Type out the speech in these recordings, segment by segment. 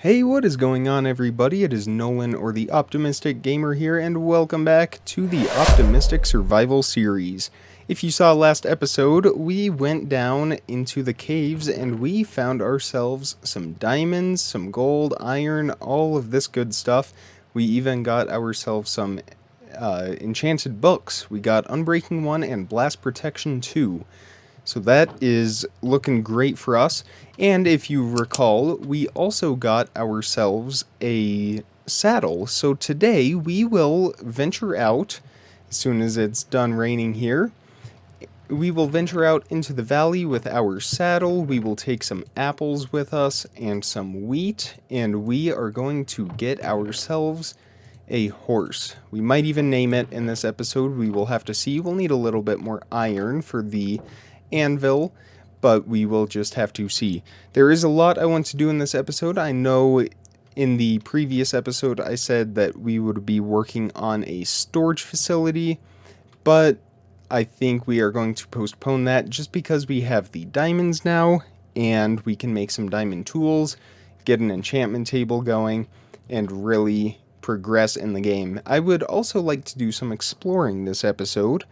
Hey, what is going on, everybody? It is Nolan, or the Optimistic Gamer here, and welcome back to the Optimistic Survival Series. If you saw last episode, we went down into the caves and we found ourselves some diamonds, some gold, iron, all of this good stuff. We even got ourselves some enchanted books. We got Unbreaking 1 and Blast Protection 2. So that is looking great for us. And if you recall, we also got ourselves a saddle. So today we will venture out, as soon as it's done raining here, we will venture out into the valley with our saddle. We will take some apples with us and some wheat, and we are going to get ourselves a horse. We might even name it in this episode. We will have to see. We'll need a little bit more iron for the anvil, but we will just have to see. There is a lot I want to do in this episode. I know in the previous episode I said that we would be working on a storage facility, but I think we are going to postpone that just because we have the diamonds now, and we can make some diamond tools, get an enchantment table going, and really progress in the game. I would also like to do some exploring this episode.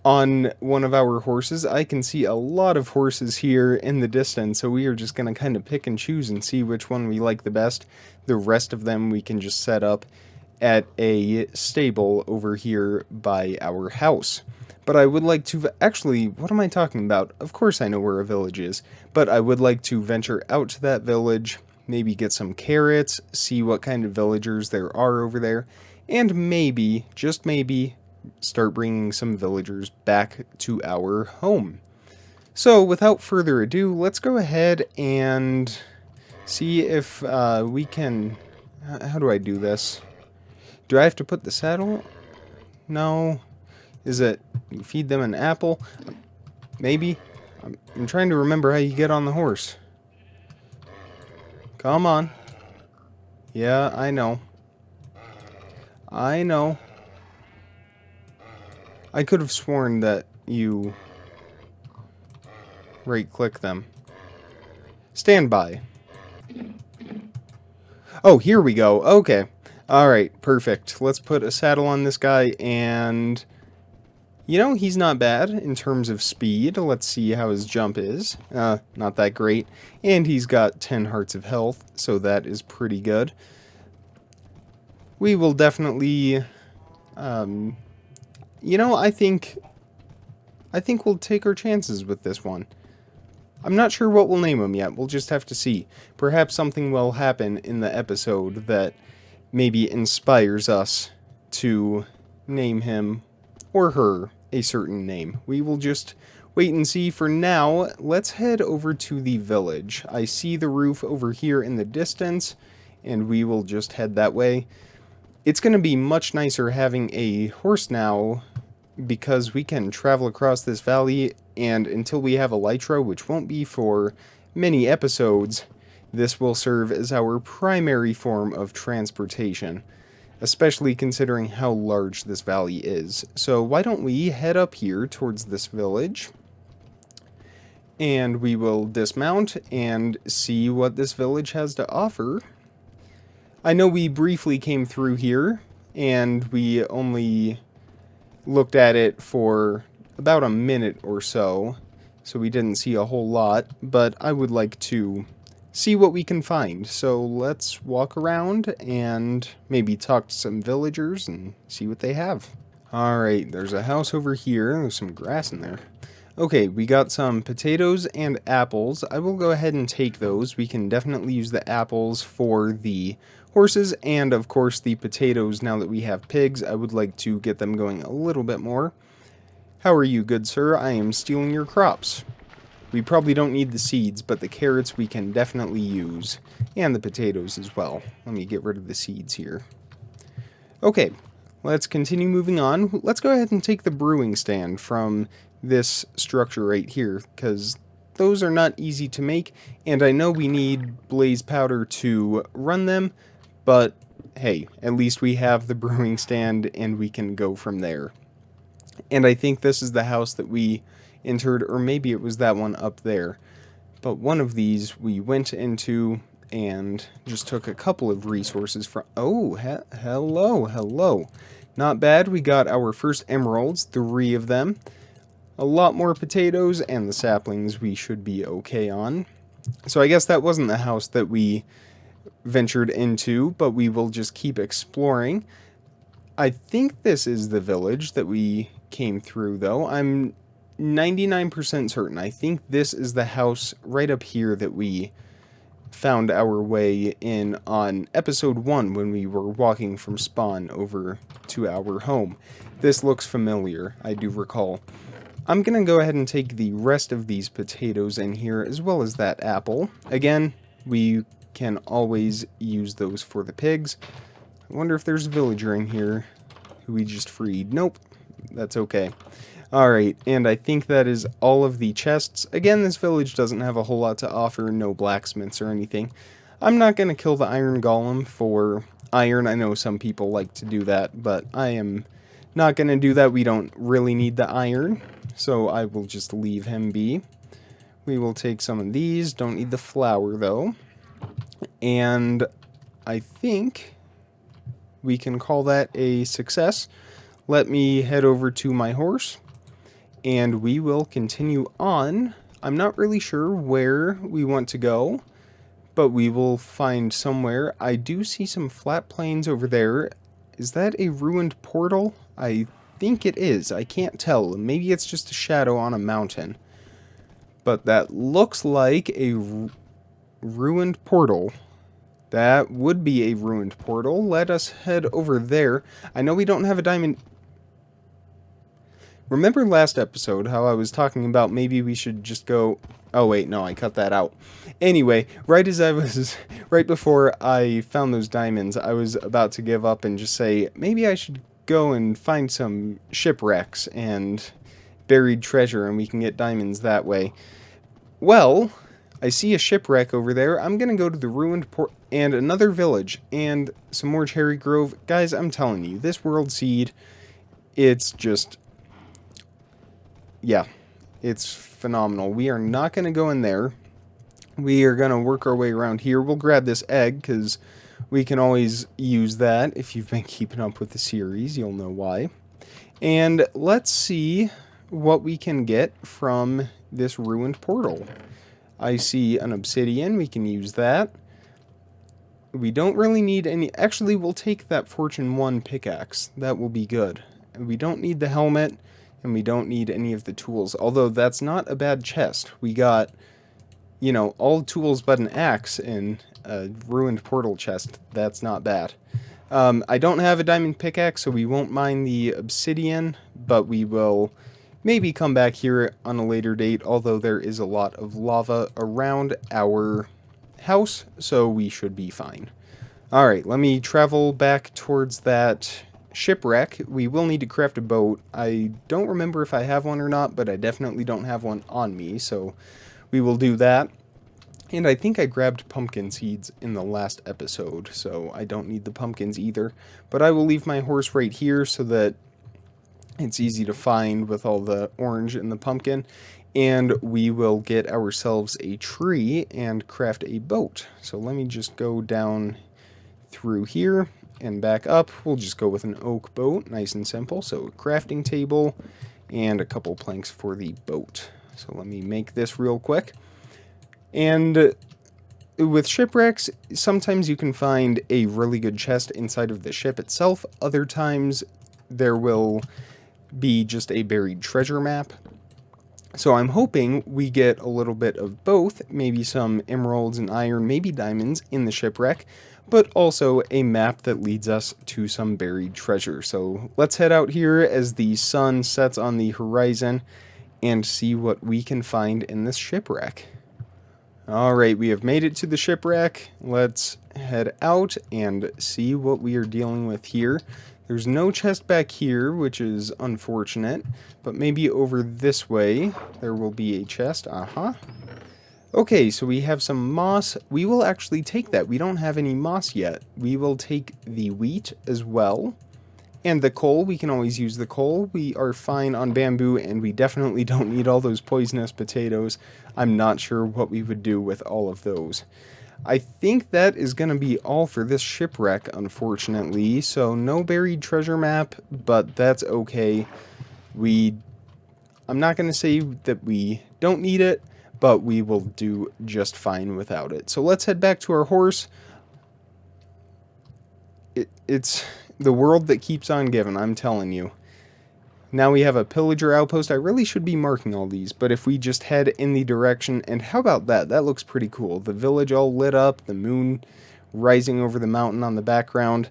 On one of our horses, I can see a lot of horses here in the distance, so we are just going to kind of pick and choose and see which one we like the best. The rest of them we can just set up at a stable over here by our house. But I would like to, actually, what am I talking about? Of course I know where a village is, but I would like to venture out to that village, maybe get some carrots, see what kind of villagers there are over there, and maybe, just maybe, start bringing some villagers back to our home. So without further ado, let's go ahead and see if we can... How do I do this? Do I have to put the saddle? No. Is it you feed them an apple? Maybe. I'm trying to remember how you get on the horse. Come on. Yeah, I know. I know. I could have sworn that you right-click them. Stand by. Oh, here we go. Okay. Alright, perfect. Let's put a saddle on this guy, and... You know, he's not bad in terms of speed. Let's see how his jump is. Not that great. And he's got 10 hearts of health, so that is pretty good. We will definitely... You know, I think we'll take our chances with this one. I'm not sure what we'll name him yet. We'll just have to see. Perhaps something will happen in the episode that maybe inspires us to name him or her a certain name. We will just wait and see. For now, let's head over to the village. I see the roof over here in the distance, and we will just head that way. It's going to be much nicer having a horse now, because we can travel across this valley, and until we have elytra, which won't be for many episodes, this will serve as our primary form of transportation, especially considering how large this valley is. So why don't we head up here towards this village, and we will dismount and see what this village has to offer. I know we briefly came through here, and we only looked at it for about a minute or so, so we didn't see a whole lot, but I would like to see what we can find. So let's walk around and maybe talk to some villagers and see what they have. Alright, there's a house over here. There's some grass in there. Okay, we got some potatoes and apples. I will go ahead and take those. We can definitely use the apples for the horses, and of course the potatoes. Now that we have pigs, I would like to get them going a little bit more. How are you, good sir? I am stealing your crops. We probably don't need the seeds, but the carrots we can definitely use, and the potatoes as well. Let me get rid of the seeds here. Okay, let's continue moving on. Let's go ahead and take the brewing stand from this structure right here, because those are not easy to make, and I know we need blaze powder to run them, but hey, at least we have the brewing stand and we can go from there. And I think this is the house that we entered, or maybe it was that one up there. But one of these we went into, and just took a couple of resources from... Oh, hello. Not bad. We got our first emeralds, 3 of them. A lot more potatoes, and the saplings we should be okay on. So I guess that wasn't the house that we ventured into, but we will just keep exploring. I think this is the village that we came through, though. I'm 99% certain. I think this is the house right up here that we found our way in on episode 1 when we were walking from spawn over to our home. This looks familiar, I do recall. I'm going to go ahead and take the rest of these potatoes in here, as well as that apple. Again, we can always use those for the pigs. I wonder if there's a villager in here who we just freed. Nope, that's okay. Alright, and I think that is all of the chests. Again, this village doesn't have a whole lot to offer, no blacksmiths or anything. I'm not going to kill the iron golem for iron. I know some people like to do that, but I am not going to do that. We don't really need the iron, so I will just leave him be. We will take some of these. Don't need the flour, though. And I think we can call that a success. Let me head over to my horse, and we will continue on. I'm not really sure where we want to go, but we will find somewhere. I do see some flat plains over there. Is that a ruined portal? I think it is. I can't tell. Maybe it's just a shadow on a mountain. But that looks like a ruined portal. That would be a ruined portal. Let us head over there. I know we don't have a diamond... Remember last episode how I was talking about maybe we should just go... Oh wait, no, I cut that out. Anyway, right before I found those diamonds, I was about to give up and just say, maybe I should go and find some shipwrecks and buried treasure and we can get diamonds that way. Well, I see a shipwreck over there. I'm gonna go to the ruined port and another village and some more cherry grove. Guys, I'm telling you, this world seed, it's just... yeah, it's phenomenal. We are not going to go in there. We are going to work our way around here. We'll grab this egg because we can always use that. If you've been keeping up with the series, you'll know why. And let's see what we can get from this ruined portal. I see an obsidian. We can use that. We don't really need any... Actually, we'll take that Fortune 1 pickaxe. That will be good. We don't need the helmet. And we don't need any of the tools. Although, that's not a bad chest. We got, you know, all tools but an axe in a ruined portal chest. That's not bad. I don't have a diamond pickaxe, so we won't mine the obsidian. But we will maybe come back here on a later date. Although, there is a lot of lava around our house. So, we should be fine. Alright, let me travel back towards that... shipwreck. We will need to craft a boat. I don't remember if I have one or not, but I definitely don't have one on me, so we will do that. And I think I grabbed pumpkin seeds in the last episode, so I don't need the pumpkins either. But I will leave my horse right here so that it's easy to find with all the orange and the pumpkin. And we will get ourselves a tree and craft a boat. So let me just go down through here and back up. We'll just go with an oak boat, nice and simple. So a crafting table and a couple planks for the boat. So let me make this real quick. And with shipwrecks, sometimes you can find a really good chest inside of the ship itself. Other times there will be just a buried treasure map. So I'm hoping we get a little bit of both, maybe some emeralds and iron, maybe diamonds in the shipwreck, but also a map that leads us to some buried treasure. So let's head out here as the sun sets on the horizon and see what we can find in this shipwreck. Alright, we have made it to the shipwreck. Let's head out and see what we are dealing with here. There's no chest back here, which is unfortunate, but maybe over this way there will be a chest. Okay, so we have some moss. We will actually take that. We don't have any moss yet. We will take the wheat as well. And the coal, we can always use the coal. We are fine on bamboo, and we definitely don't need all those poisonous potatoes. I'm not sure what we would do with all of those. I think that is going to be all for this shipwreck, unfortunately. So no buried treasure map, but that's okay. I'm not going to say that we don't need it, but we will do just fine without it. So let's head back to our horse. It's the world that keeps on giving, I'm telling you. Now we have a pillager outpost. I really should be marking all these, but if we just head in the direction, and how about that? That looks pretty cool. The village all lit up, the moon rising over the mountain on the background.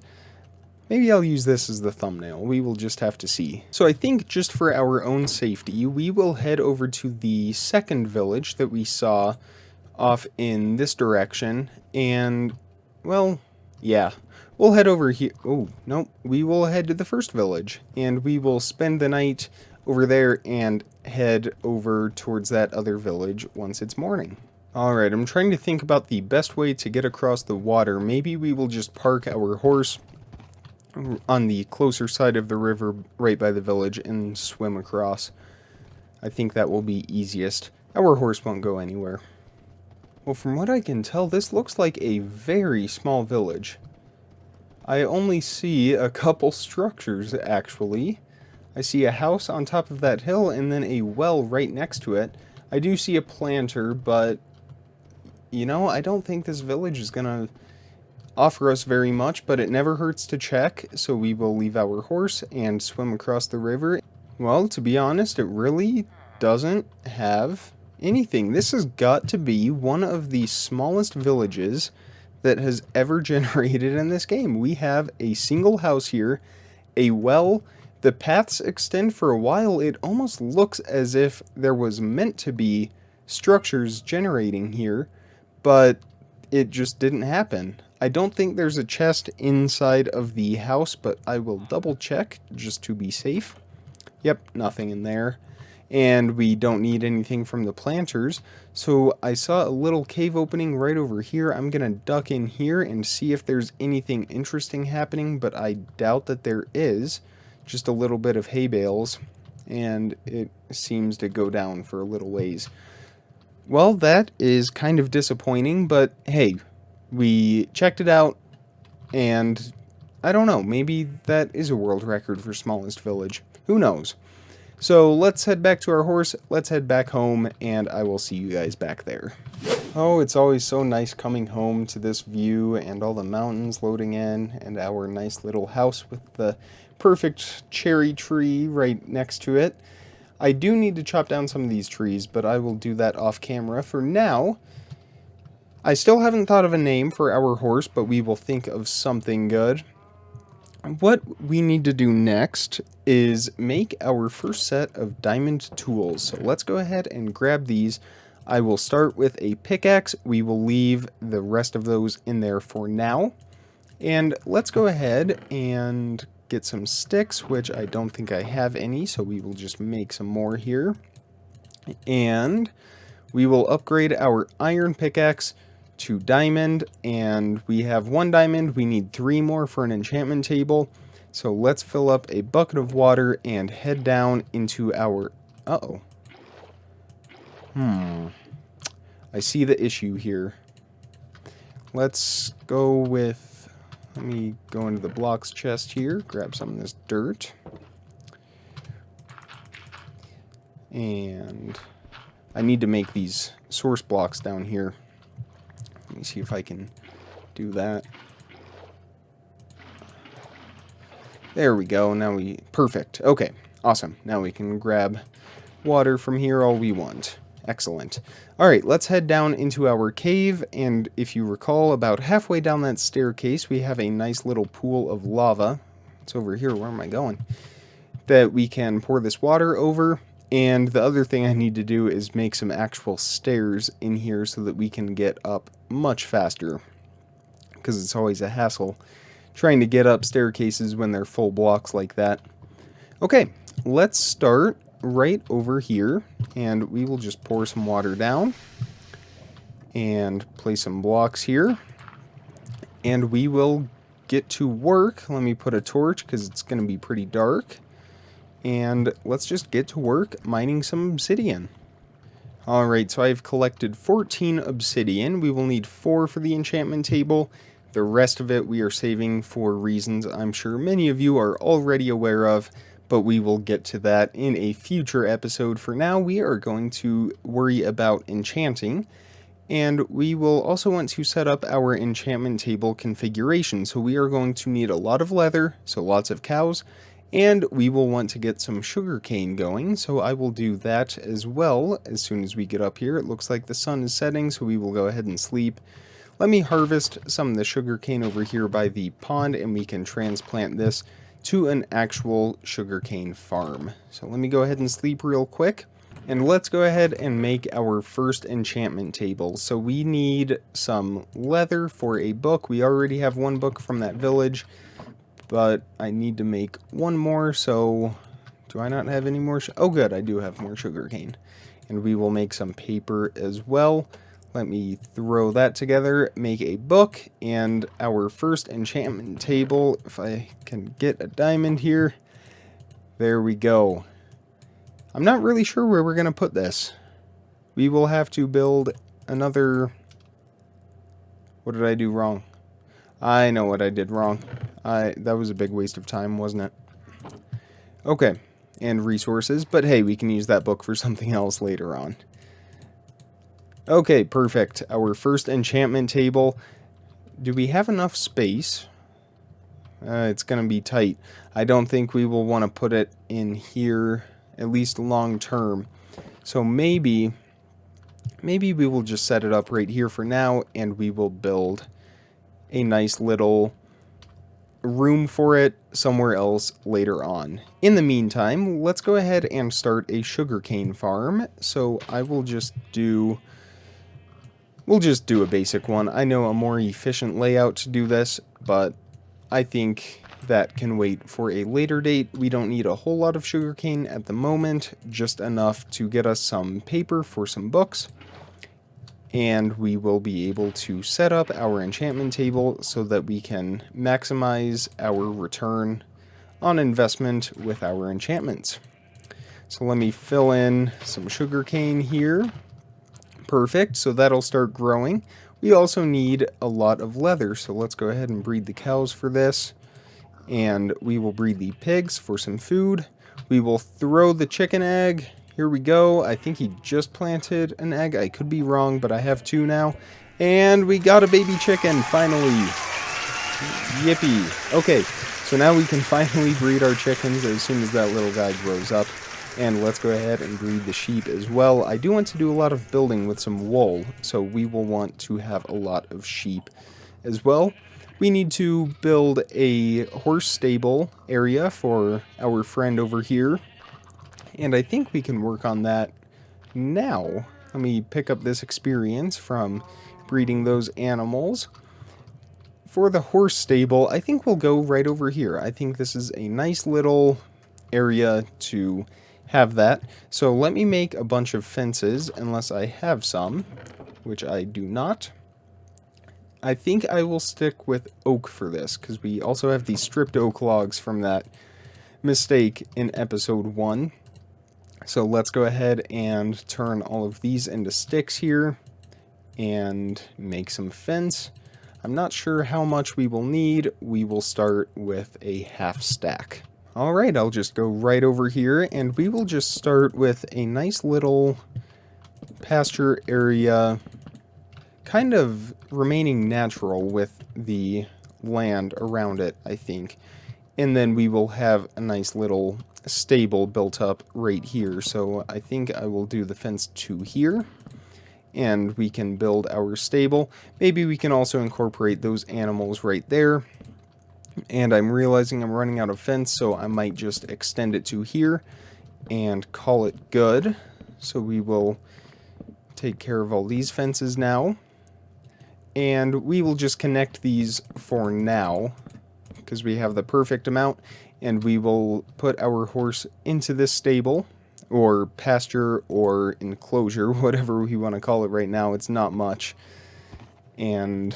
Maybe I'll use this as the thumbnail. We will just have to see. So I think just for our own safety, we will head over to the second village that we saw off in this direction. And, well, yeah. We'll head over here. Oh, no. We will head to the first village. And we will spend the night over there and head over towards that other village once it's morning. Alright, I'm trying to think about the best way to get across the water. Maybe we will just park our horse on the closer side of the river right by the village and swim across. I think that will be easiest. Our horse won't go anywhere. Well, from what I can tell, this looks like a very small village. I only see a couple structures, actually. I see a house on top of that hill and then a well right next to it. I do see a planter, but, you know, I don't think this village is gonna offer us very much, but it never hurts to check, so we will leave our horse and swim across the river. Well, to be honest, it really doesn't have anything. This has got to be one of the smallest villages that has ever generated in this game. We have a single house here, a well, the paths extend for a while. It almost looks as if there was meant to be structures generating here, but it just didn't happen. I don't think there's a chest inside of the house, but I will double check just to be safe. Yep, nothing in there. And we don't need anything from the planters. So I saw a little cave opening right over here. I'm going to duck in here and see if there's anything interesting happening, but I doubt that there is. Just a little bit of hay bales, and it seems to go down for a little ways. Well, that is kind of disappointing, but hey, we checked it out, and I don't know, maybe that is a world record for smallest village. Who knows? So let's head back to our horse, let's head back home, and I will see you guys back there. Oh, it's always so nice coming home to this view and all the mountains loading in and our nice little house with the perfect cherry tree right next to it. I do need to chop down some of these trees, but I will do that off camera. For now, I still haven't thought of a name for our horse, but we will think of something good. What we need to do next is make our first set of diamond tools. So let's go ahead and grab these. I will start with a pickaxe. We will leave the rest of those in there for now. And let's go ahead and get some sticks, which I don't think I have any, so we will just make some more here. And we will upgrade our iron pickaxe to diamond, and we have 1 diamond. We need 3 more for an enchantment table. So let's fill up a bucket of water and head down into our... I see the issue here. Let's go with... Let me go into the blocks chest here, grab some of this dirt. And I need to make these source blocks down here. Let me see if I can do that. There we go. Now perfect. Okay, awesome. Now we can grab water from here all we want. Excellent. Alright, let's head down into our cave, and if you recall, about halfway down that staircase, we have a nice little pool of lava. It's over here. Where am I going? That we can pour this water over. And the other thing I need to do is make some actual stairs in here so that we can get up much faster. Because it's always a hassle trying to get up staircases when they're full blocks like that. Okay, let's start right over here. And we will just pour some water down. And place some blocks here. And we will get to work. Let me put a torch because it's going to be pretty dark. And let's just get to work mining some obsidian. Alright, so I've collected 14 obsidian. We will need 4 for the enchantment table. The rest of it we are saving for reasons I'm sure many of you are already aware of, but we will get to that in a future episode. For now, we are going to worry about enchanting, and we will also want to set up our enchantment table configuration. So we are going to need a lot of leather, so lots of cows, and we will want to get some sugarcane going, so I will do that as well as soon as we get up here. It looks like the sun is setting, so we will go ahead and sleep. Let me harvest some of the sugarcane over here by the pond, and we can transplant this to an actual sugarcane farm. So let me go ahead and sleep real quick, and let's go ahead and make our first enchantment table. So we need some leather for a book. We already have one book from that village, but I need to make one more. So do I not have any more? Oh good, I do have more sugarcane. And we will make some paper as well. Let me throw that together, make a book, and our first enchantment table, if I can get a diamond here. There we go. I'm not really sure where we're going to put this. We will have to build another... What did I do wrong? I know what I did wrong. That was a big waste of time, wasn't it? Okay, and resources, but hey, we can use that book for something else later on. Okay, perfect. Our first enchantment table. Do we have enough space? It's going to be tight. I don't think we will want to put it in here, at least long term. So maybe we will just set it up right here for now, and we will build a nice little room for it somewhere else later on. In the meantime, let's go ahead and start a sugarcane farm. So I will just do... We'll just do a basic one. I know a more efficient layout to do this, but I think that can wait for a later date. We don't need a whole lot of sugarcane at the moment, just enough to get us some paper for some books. And we will be able to set up our enchantment table so that we can maximize our return on investment with our enchantments. So let me fill in some sugarcane here. Perfect, so that'll start growing. We also need a lot of leather, so let's go ahead and breed the cows for this. And we will breed the pigs for some food. We will throw the chicken egg. Here we go. I think he just planted an egg. I could be wrong, but I have 2 now. And we got a baby chicken, finally. Yippee. Okay, so now we can finally breed our chickens as soon as that little guy grows up. And let's go ahead and breed the sheep as well. I do want to do a lot of building with some wool, so we will want to have a lot of sheep as well. We need to build a horse stable area for our friend over here. And I think we can work on that now. Let me pick up this experience from breeding those animals. For the horse stable, I think we'll go right over here. I think this is a nice little area to have that. So let me make a bunch of fences, unless I have some, which I do not. I think I will stick with oak for this, because we also have these stripped oak logs from that mistake in episode 1. So let's go ahead and turn all of these into sticks here and make some fence. I'm not sure how much we will need. We will start with a half stack. Alright, I'll just go right over here, and we will just start with a nice little pasture area, kind of remaining natural with the land around it, I think. And then we will have a nice little stable built up right here. So I think I will do the fence to here, and we can build our stable. Maybe we can also incorporate those animals right there. And I'm realizing I'm running out of fence, so I might just extend it to here and call it good. So we will take care of all these fences now. And we will just connect these for now, because we have the perfect amount. And we will put our horse into this stable, or pasture, or enclosure, whatever we want to call it right now. It's not much. And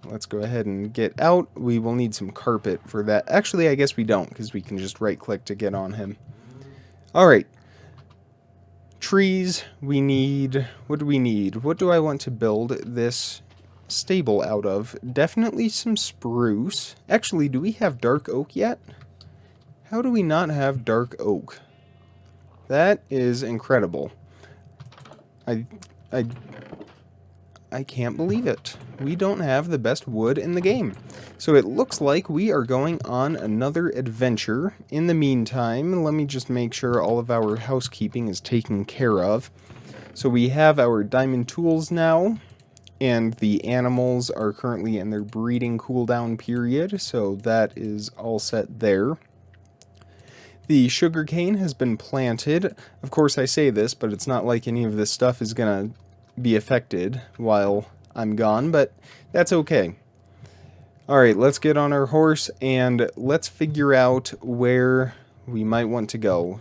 let's go ahead and get out. We will need some carpet for that. Actually, I guess we don't, because we can just right-click to get on him. Alright. trees. We need... What do we need? What do I want to build this stable out of? Definitely some spruce. Actually, do we have dark oak yet? How do we not have dark oak? That is incredible. I can't believe it. We don't have the best wood in the game. So it looks like we are going on another adventure. In the meantime, let me just make sure all of our housekeeping is taken care of. So we have our diamond tools now, and the animals are currently in their breeding cooldown period, so that is all set there. The sugarcane has been planted. Of course, I say this, but it's not like any of this stuff is going to be affected while I'm gone, but that's okay. Alright, let's get on our horse and let's figure out where we might want to go.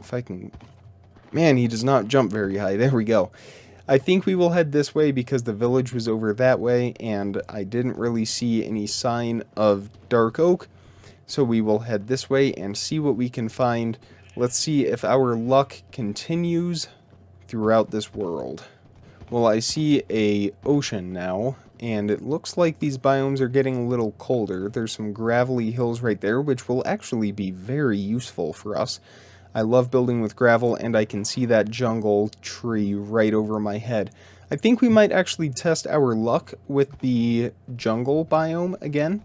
If I can... Man, he does not jump very high. There we go. I think we will head this way because the village was over that way and I didn't really see any sign of dark oak. So we will head this way and see what we can find. Let's see if our luck continues throughout this world. Well, I see a ocean now, and it looks like these biomes are getting a little colder. There's some gravelly hills right there, which will actually be very useful for us. I love building with gravel, and I can see that jungle tree right over my head. I think we might actually test our luck with the jungle biome again.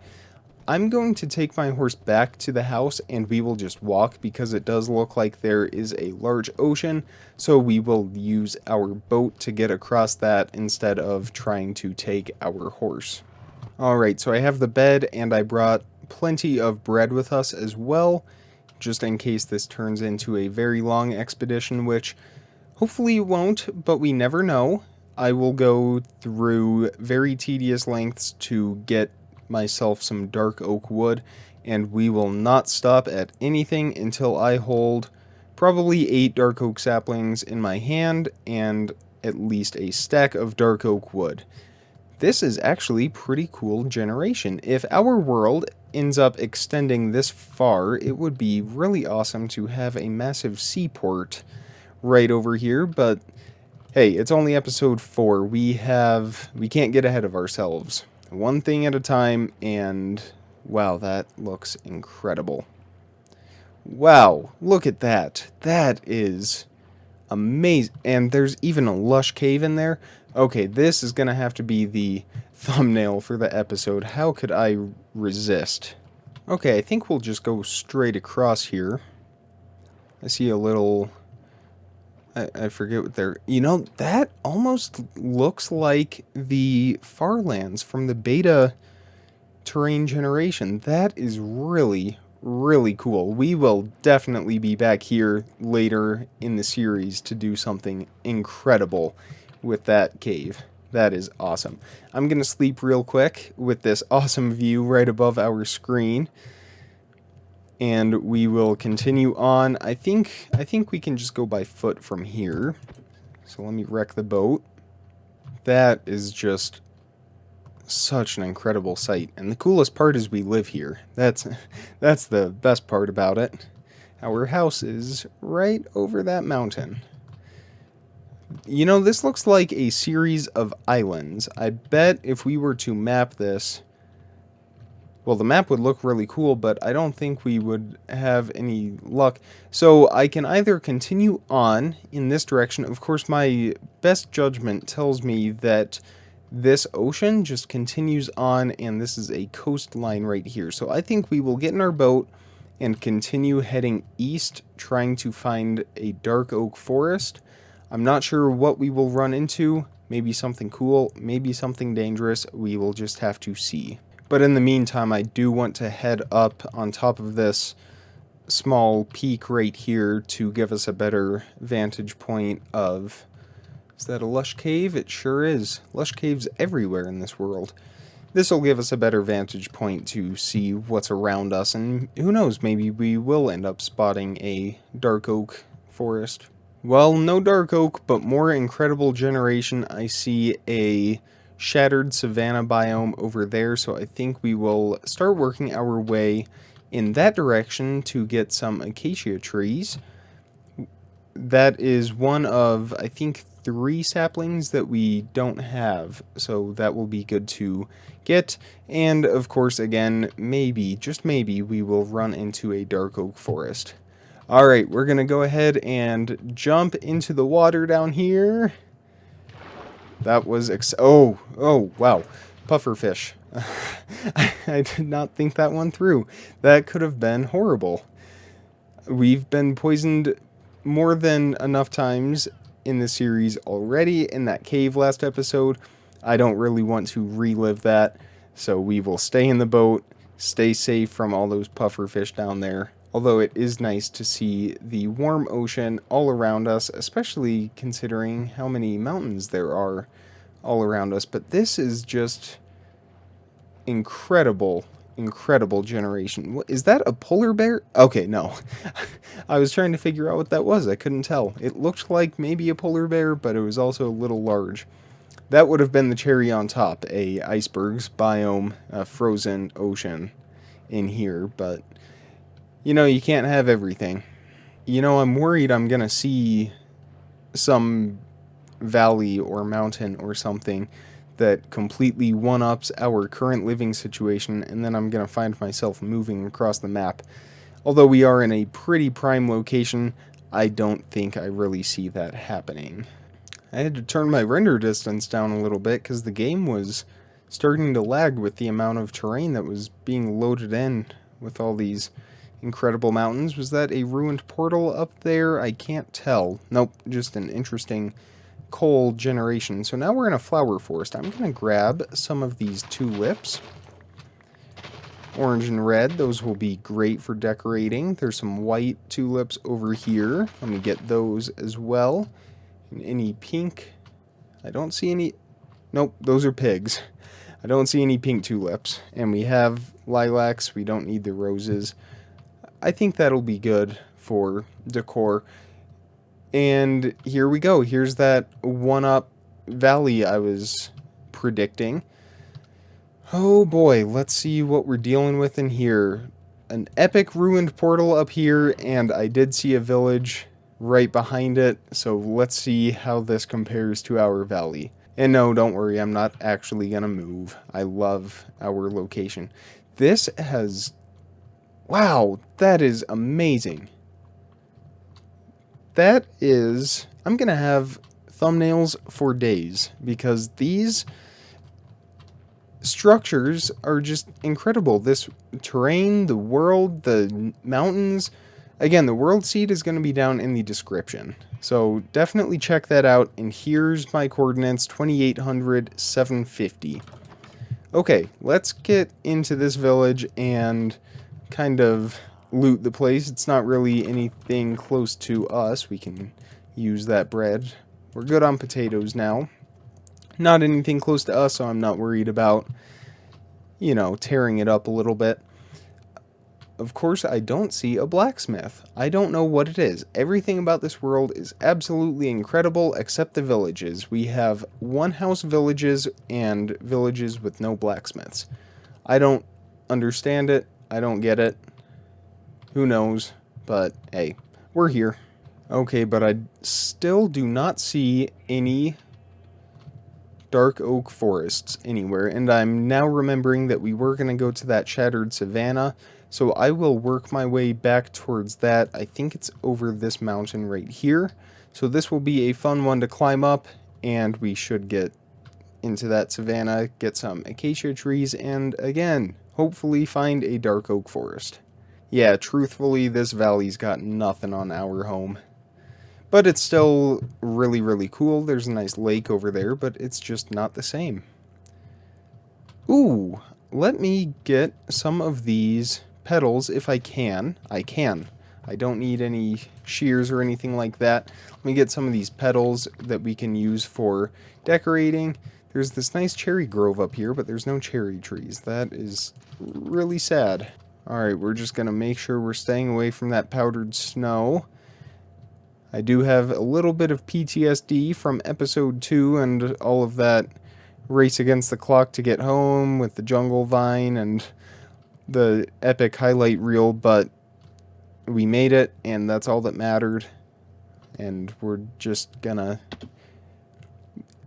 I'm going to take my horse back to the house and we will just walk because it does look like there is a large ocean, so we will use our boat to get across that instead of trying to take our horse. Alright, so I have the bed and I brought plenty of bread with us as well, just in case this turns into a very long expedition, which hopefully it won't, but we never know. I will go through very tedious lengths to get myself some dark oak wood, and we will not stop at anything until I hold probably 8 dark oak saplings in my hand and at least a stack of dark oak wood. This is actually pretty cool generation. If our world ends up extending this far, it would be really awesome to have a massive seaport right over here, but hey, it's only episode 4. We can't get ahead of ourselves. One thing at a time, and wow, that looks incredible. Wow, look at that. That is amazing. And there's even a lush cave in there. Okay, this is going to have to be the thumbnail for the episode. How could I resist? Okay, I think we'll just go straight across here. I see a little... I forget what they're... You know, that almost looks like the Farlands from the beta terrain generation. That is really, really cool. We will definitely be back here later in the series to do something incredible with that cave. That is awesome. I'm going to sleep real quick with this awesome view right above our screen. And we will continue on. I think we can just go by foot from here. So let me wreck the boat. That is just such an incredible sight. And the coolest part is we live here. That's the best part about it. Our house is right over that mountain. You know, this looks like a series of islands. I bet if we were to map this... Well, the map would look really cool, but I don't think we would have any luck. So I can either continue on in this direction. Of course, my best judgment tells me that this ocean just continues on, and this is a coastline right here. So I think we will get in our boat and continue heading east, trying to find a dark oak forest. I'm not sure what we will run into. Maybe something cool, maybe something dangerous. We will just have to see. But in the meantime, I do want to head up on top of this small peak right here to give us a better vantage point of... Is that a lush cave? It sure is. Lush caves everywhere in this world. This will give us a better vantage point to see what's around us, and who knows, maybe we will end up spotting a dark oak forest. Well, no dark oak, but more incredible generation. I see a shattered savanna biome over there, so I think we will start working our way in that direction to get some acacia trees. that is one of, I think, 3 saplings that we don't have, so that will be good to get. And of course, again, maybe, just maybe, we will run into a dark oak forest. Alright, we're gonna go ahead and jump into the water down here. That was oh, wow. Pufferfish. I did not think that one through. That could have been horrible. We've been poisoned more than enough times in the series already in that cave last episode. I don't really want to relive that, so we will stay in the boat, stay safe from all those pufferfish down there. Although it is nice to see the warm ocean all around us, especially considering how many mountains there are all around us. But this is just incredible generation. What, is that a polar bear? Okay, no. I was trying to figure out what that was. I couldn't tell. It looked like maybe a polar bear, but it was also a little large. That would have been the cherry on top, a icebergs biome, a frozen ocean in here, but you know, you can't have everything. You know, I'm worried I'm gonna see some valley or mountain or something that completely one-ups our current living situation, and then I'm going to find myself moving across the map. Although we are in a pretty prime location, I don't think I really see that happening. I had to turn my render distance down a little bit because the game was starting to lag with the amount of terrain that was being loaded in with all these incredible mountains. Was that a ruined portal up there? I can't tell. Nope, just an interesting coal generation. So now we're in a flower forest. I'm going to grab some of these tulips. Orange and red, those will be great for decorating. There's some white tulips over here. Let me get those as well. And any pink? I don't see any. Nope, those are pigs. I don't see any pink tulips. And we have lilacs. We don't need the roses. I think that'll be good for decor. And here we go. Here's that one-up valley I was predicting. Oh boy, let's see what we're dealing with in here. An epic ruined portal up here, and I did see a village right behind it. So let's see how this compares to our valley. And no, don't worry, I'm not actually gonna move. I love our location. This has... Wow, that is amazing. That is... I'm going to have thumbnails for days, because these structures are just incredible. This terrain, the world, the mountains. Again, the world seed is going to be down in the description. So definitely check that out. And here's my coordinates, 2800, 750. Okay, let's get into this village and kind of loot the place. It's not really anything close to us. We can use that bread. We're good on potatoes now. Not anything close to us, so I'm not worried about, you know, tearing it up a little bit. Of course, I don't see a blacksmith. I don't know what it is. Everything about this world is absolutely incredible, except the villages. We have one-house villages and villages with no blacksmiths. I don't understand it. I don't get it. Who knows? But, hey, we're here. Okay, but I still do not see any dark oak forests anywhere, and I'm now remembering that we were going to go to that shattered savanna, so I will work my way back towards that. I think it's over this mountain right here, so this will be a fun one to climb up, and we should get into that savanna, get some acacia trees, and again, hopefully find a dark oak forest. Yeah, truthfully, this valley's got nothing on our home. But it's still really, really cool. There's a nice lake over there, but it's just not the same. Ooh, let me get some of these petals if I can. I can. I don't need any shears or anything like that. Let me get some of these petals that we can use for decorating. There's this nice cherry grove up here, but there's no cherry trees. That is really sad. Alright, we're just going to make sure we're staying away from that powdered snow. I do have a little bit of PTSD from episode 2 and all of that race against the clock to get home with the jungle vine and the epic highlight reel, but we made it, and that's all that mattered. and we're just gonna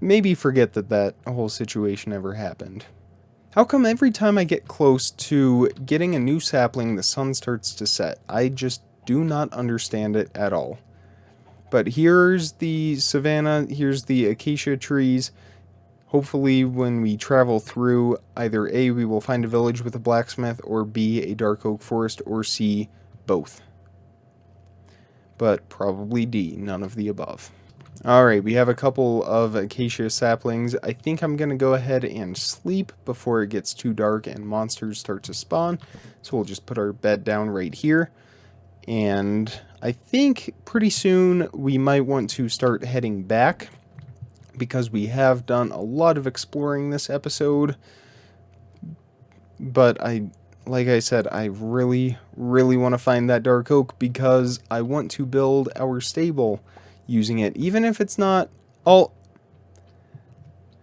maybe forget that that whole situation ever happened. How come every time I get close to getting a new sapling, the sun starts to set? I just do not understand it at all. But here's the savanna, here's the acacia trees. Hopefully when we travel through, either A, we will find a village with a blacksmith, or B, a dark oak forest, or C, both. But probably D, none of the above. Alright, we have a couple of acacia saplings. I think I'm going to go ahead and sleep before it gets too dark and monsters start to spawn. So we'll just put our bed down right here. And I think pretty soon we might want to start heading back, because we have done a lot of exploring this episode. But like I said, I really want to find that dark oak, because I want to build our stable using it, even if it's not all...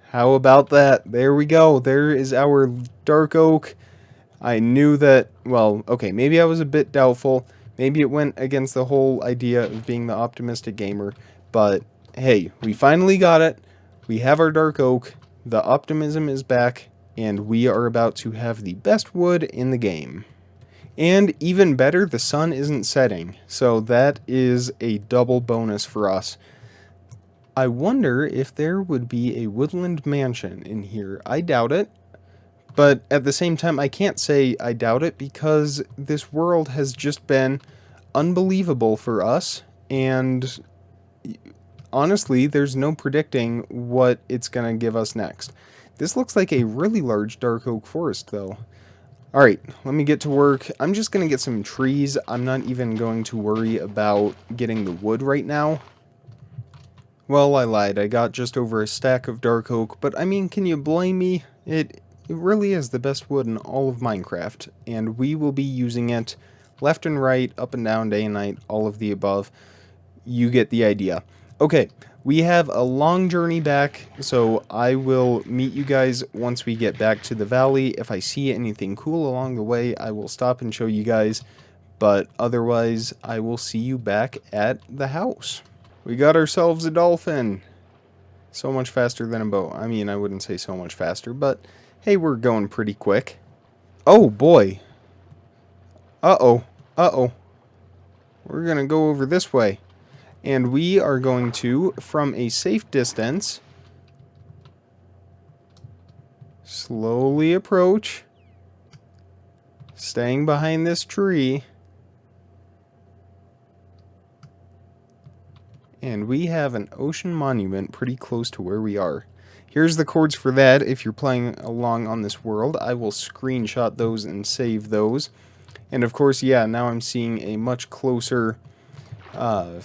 How about that? There we go. There is our dark oak. I knew that, well, okay, maybe I was a bit doubtful. Maybe it went against the whole idea of being the optimistic gamer, but hey, we finally got it. We have our dark oak. The optimism is back, and we are about to have the best wood in the game. And even better, the sun isn't setting, so that is a double bonus for us. I wonder if there would be a woodland mansion in here. I doubt it, but at the same time, I can't say I doubt it, because this world has just been unbelievable for us, and honestly, there's no predicting what it's going to give us next. This looks like a really large dark oak forest, though. Alright, let me get to work. I'm just going to get some trees. I'm not even going to worry about getting the wood right now. Well, I lied. I got just over a stack of dark oak, but I mean, can you blame me? It really is the best wood in all of Minecraft, and we will be using it left and right, up and down, day and night, all of the above. You get the idea. Okay, we have a long journey back, so I will meet you guys once we get back to the valley. If I see anything cool along the way, I will stop and show you guys, but otherwise, I will see you back at the house. We got ourselves a dolphin. So much faster than a boat. I mean, I wouldn't say so much faster, but hey, we're going pretty quick. Oh, boy. Uh-oh. Uh-oh. We're going to go over this way. And we are going to, from a safe distance, slowly approach, staying behind this tree. And we have an ocean monument pretty close to where we are. Here's the codes for that if you're playing along on this world. I will screenshot those and save those. And of course, yeah, now I'm seeing a much closer to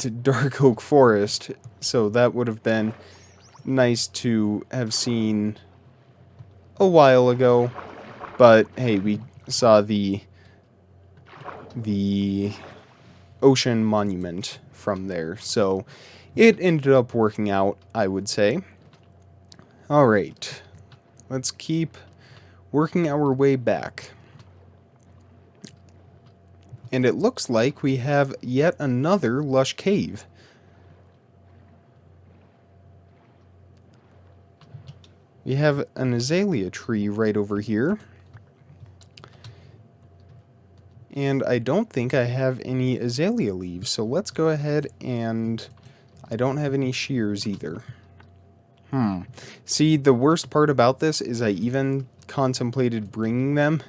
dark oak forest. So that would have been nice to have seen a while ago. But hey, we saw the ocean monument from there, so it ended up working out, I would say. Alright, let's keep working our way back. And it looks like we have yet another lush cave. We have an azalea tree right over here. And I don't think I have any azalea leaves, so let's go ahead and... I don't have any shears either. See, the worst part about this is I even contemplated bringing them,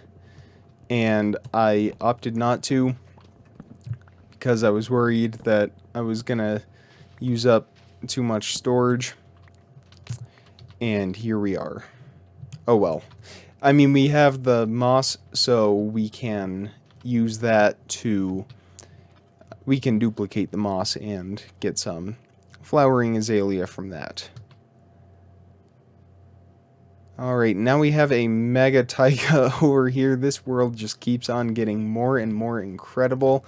and I opted not to, because I was worried that I was gonna use up too much storage. And here we are. Oh well. I mean, we have the moss, so we can use that to... we can duplicate the moss and get some flowering azalea from that. Alright, now we have a mega taiga over here. This world just keeps on getting more and more incredible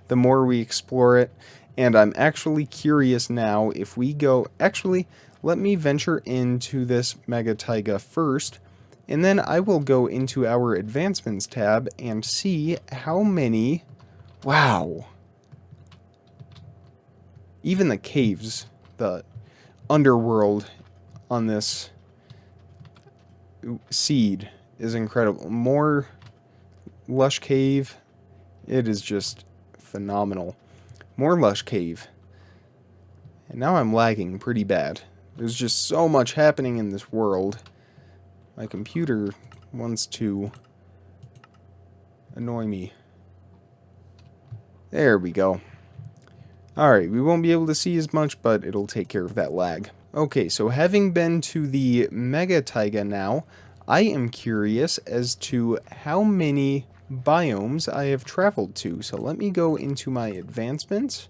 the more we explore it. And I'm actually curious now if we go... actually, let me venture into this mega taiga first, and then I will go into our advancements tab and see how many... wow. Even the caves, the underworld on this seed is incredible. More lush cave. It is just phenomenal. More lush cave. And now I'm lagging pretty bad. There's just so much happening in this world. My computer wants to annoy me. There we go. Alright, we won't be able to see as much, but it'll take care of that lag. Okay, so having been to the Mega Taiga now, I am curious as to how many biomes I have traveled to. So let me go into my advancements,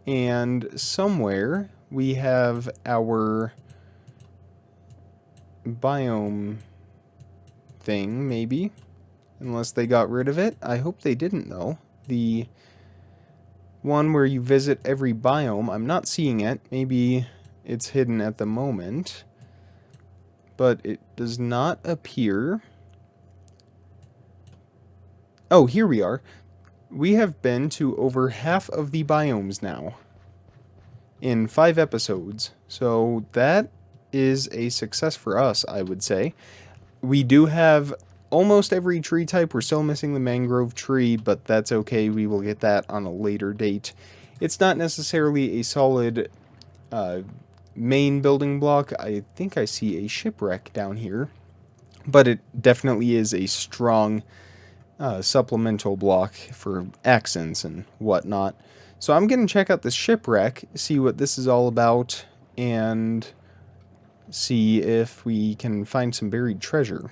and somewhere we have our biome thing, maybe. Unless they got rid of it. I hope they didn't, though. The one where you visit every biome, I'm not seeing it. Maybe it's hidden at the moment. But it does not appear. Oh, here we are. We have been to over half of the biomes now. In 5 episodes. So that is a success for us, I would say. We do have almost every tree type. We're still missing the mangrove tree, but that's okay. We will get that on a later date. It's not necessarily a solid main building block. I think I see a shipwreck down here, but it definitely is a strong supplemental block for accents and whatnot. So I'm going to check out the shipwreck, see what this is all about, and see if we can find some buried treasure.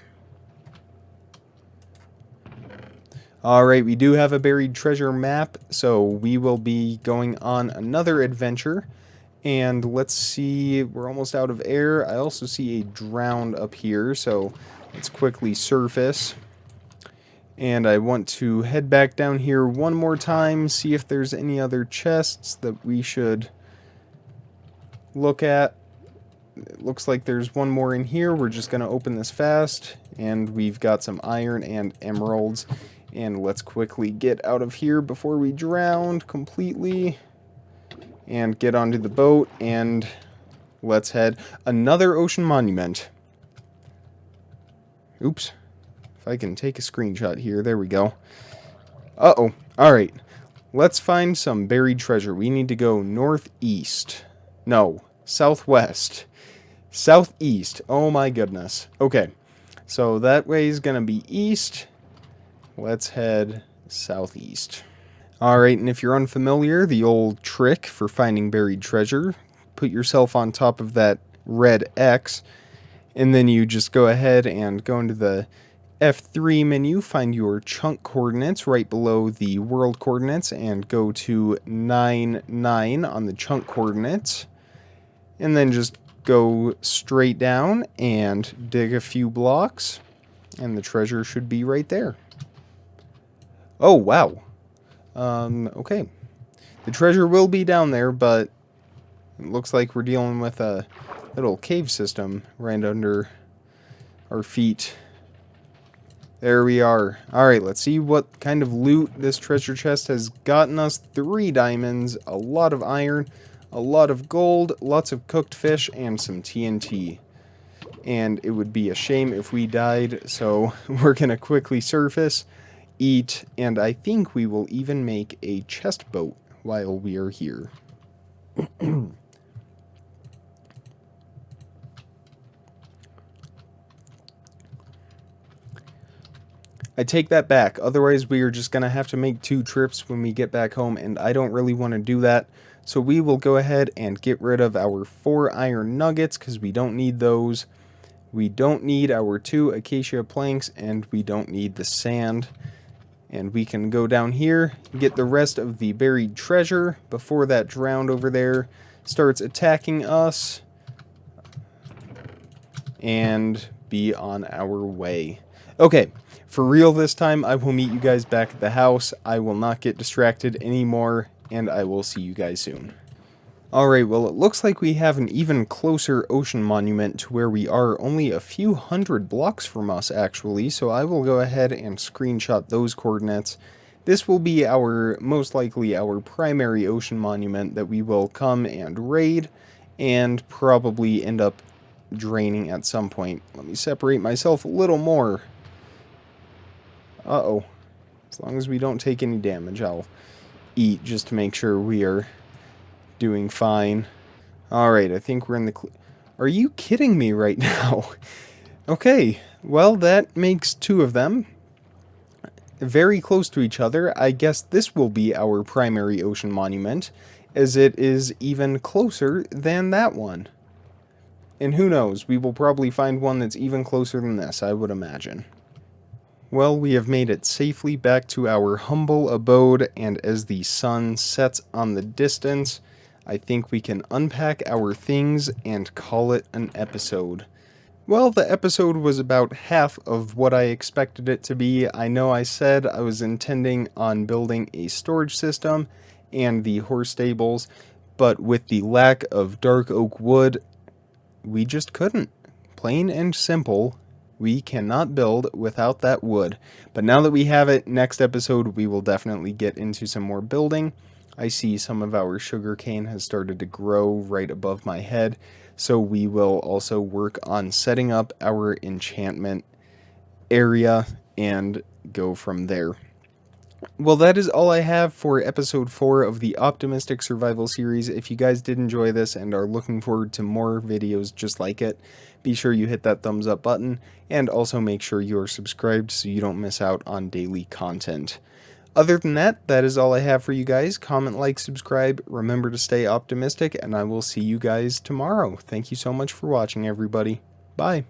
Alright, we do have a buried treasure map, so we will be going on another adventure. And let's see, we're almost out of air. I also see a drowned up here, so let's quickly surface. And I want to head back down here one more time, see if there's any other chests that we should look at. It looks like there's one more in here. We're just going to open this fast. And we've got some iron and emeralds. And let's quickly get out of here before we drown completely. And get onto the boat. And let's head. Another ocean monument. Oops. If I can take a screenshot here. There we go. Uh-oh. Alright. Let's find some buried treasure. We need to go northeast. No. Southwest. Southeast. Oh my goodness. Okay. So that way is going to be east. Let's head southeast. Alright, and if you're unfamiliar, the old trick for finding buried treasure, put yourself on top of that red X, and then you just go ahead and go into the F3 menu, find your chunk coordinates right below the world coordinates, and go to 9, 9 on the chunk coordinates, and then just go straight down and dig a few blocks, and the treasure should be right there. Oh, wow. Okay. The treasure will be down there, but it looks like we're dealing with a little cave system right under our feet. There we are. Alright, let's see what kind of loot this treasure chest has gotten us. 3 diamonds, a lot of iron, a lot of gold, lots of cooked fish, and some TNT. And it would be a shame if we died, so we're going to quickly surface, eat, and I think we will even make a chest boat while we are here. I take that back. Otherwise, we are just going to have to make 2 trips when we get back home, and I don't really want to do that. So we will go ahead and get rid of our 4 iron nuggets, because we don't need those. We don't need our 2 acacia planks, and we don't need the sand. And we can go down here, get the rest of the buried treasure before that drowned over there starts attacking us. And be on our way. Okay, for real this time, I will meet you guys back at the house. I will not get distracted anymore, and I will see you guys soon. Alright, well, it looks like we have an even closer ocean monument to where we are, only a few hundred blocks from us, actually, so I will go ahead and screenshot those coordinates This will be most likely our primary ocean monument that we will come and raid and probably end up draining at some point. Let me separate myself a little more. Uh-oh. As long as we don't take any damage, I'll eat just to make sure we are doing fine. Alright, I think we're in the... Are you kidding me right now? Okay, well, that makes two of them. Very close to each other. I guess this will be our primary ocean monument, as it is even closer than that one. And who knows, we will probably find one that's even closer than this, I would imagine. Well, we have made it safely back to our humble abode, and as the sun sets on the distance, I think we can unpack our things and call it an episode. Well, the episode was about half of what I expected it to be. I know I said I was intending on building a storage system and the horse stables, but with the lack of dark oak wood, we just couldn't. Plain and simple, we cannot build without that wood. But now that we have it, next episode we will definitely get into some more building. I see some of our sugarcane has started to grow right above my head, so we will also work on setting up our enchantment area and go from there. Well, that is all I have for episode 4 of the Optimistic Survival series. If you guys did enjoy this and are looking forward to more videos just like it, be sure you hit that thumbs up button, and also make sure you are subscribed so you don't miss out on daily content. Other than that, that is all I have for you guys. Comment, like, subscribe. Remember to stay optimistic, and I will see you guys tomorrow. Thank you so much for watching, everybody. Bye.